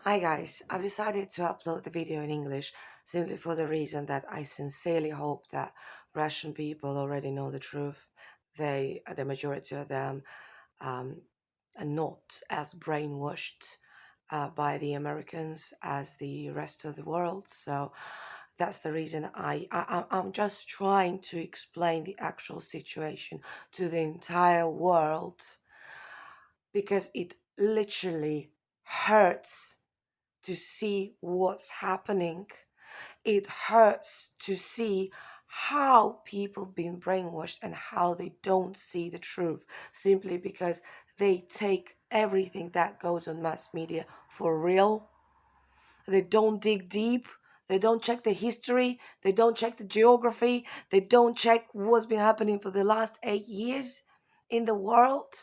Hi guys, I've decided to upload the video in English simply for the reason that I sincerely hope that Russian people already know the truth. The majority of them, are not as brainwashed by the Americans as the rest of the world. So that's the reason I'm just trying to explain the actual situation to the entire world because it literally hurts to see what's happening. It hurts to see how people been brainwashed and how they don't see the truth simply because they take everything that goes on mass media for real. They don't dig deep. They don't check the history. They don't check the geography. They don't check what's been happening for the last 8 years in the world.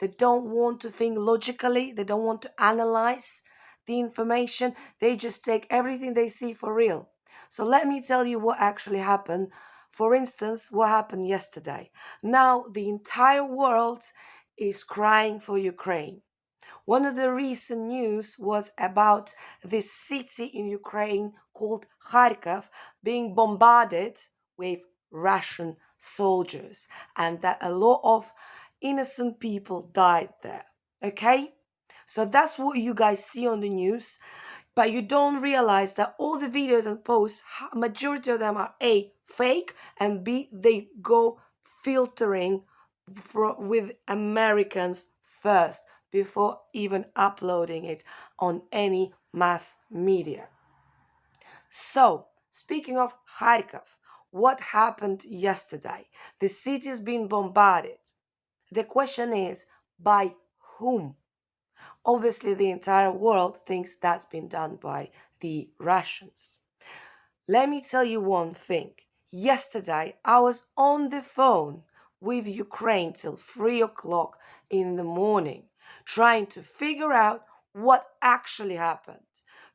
They don't want to think logically. They don't want to analyze the information. They just take everything they see for real. So let me tell you what actually happened. For instance, what happened yesterday. Now the entire world is crying for Ukraine. One of the recent news was about this city in Ukraine called Kharkov being bombarded with Russian soldiers and that a lot of innocent people died there. Okay? So that's what you guys see on the news, but you don't realize that all the videos and posts, majority of them are A, fake, and B, they go filtering with Americans first before even uploading it on any mass media. So, speaking of Kharkov, what happened yesterday? The city's been bombarded. The question is, by whom? Obviously, the entire world thinks that's been done by the Russians. Let me tell you one thing. Yesterday, I was on the phone with Ukraine till 3 o'clock in the morning, trying to figure out what actually happened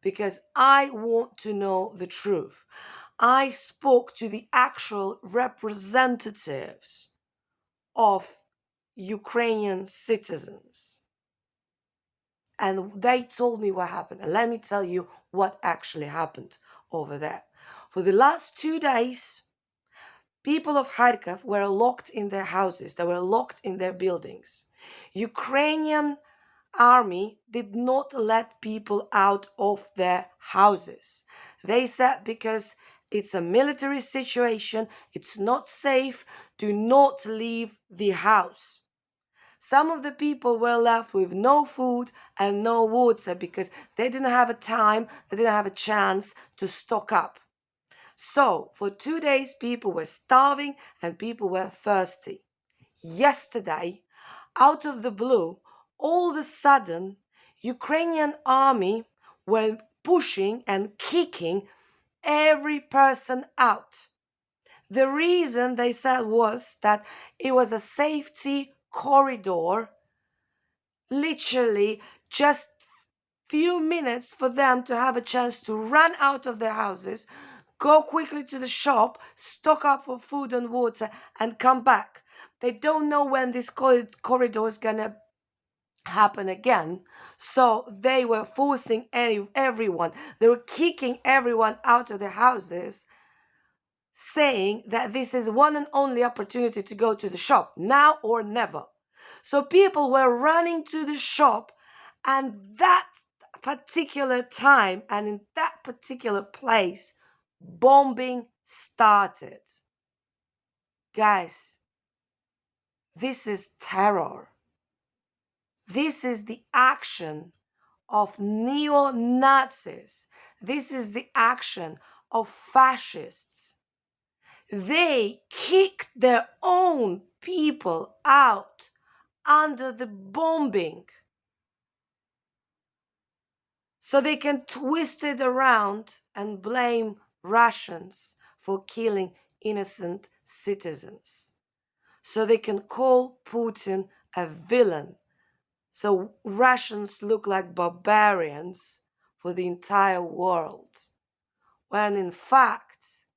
because I want to know the truth. I spoke to the actual representatives of Ukrainian citizens and they told me what happened. And let me tell you what actually happened over there. For the last 2 days, people of Kharkov were locked in their houses. They were locked in their buildings. Ukrainian army did not let people out of their houses. They said because it's a military situation, it's not safe, do not leave the house. Some of the people were left with no food and no water because they didn't have a time, they didn't have a chance to stock up. So, for 2 days, people were starving and people were thirsty. Yesterday, out of the blue, all of a sudden, Ukrainian army were pushing and kicking every person out. The reason they said was that it was a safety corridor, literally just few minutes for them to have a chance to run out of their houses, go quickly to the shop, stock up for food and water, and come back. They don't know when this corridor is gonna happen again, so they were forcing everyone. They were kicking everyone out of their houses, saying that this is one and only opportunity to go to the shop, now or never. So people were running to the shop, and that particular time and in that particular place, bombing started. Guys, this is terror. This is the action of neo Nazis. This is the action of fascists. They kicked their own people out under the bombing so they can twist it around and blame Russians for killing innocent citizens. So they can call Putin a villain. So Russians look like barbarians for the entire world, when in fact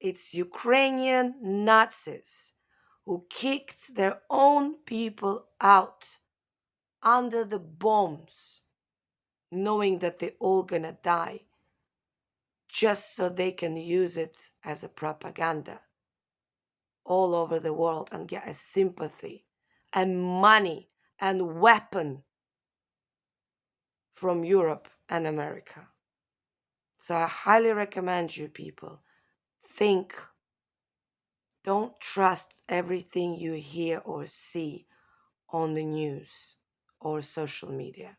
it's Ukrainian Nazis who kicked their own people out under the bombs knowing that they're all gonna die, just so they can use it as a propaganda all over the world and get a sympathy and money and weapon from Europe and America. So I highly recommend you people think, don't trust everything you hear or see on the news or social media.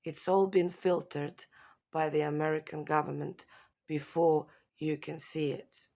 It's all been filtered by the American government before you can see it.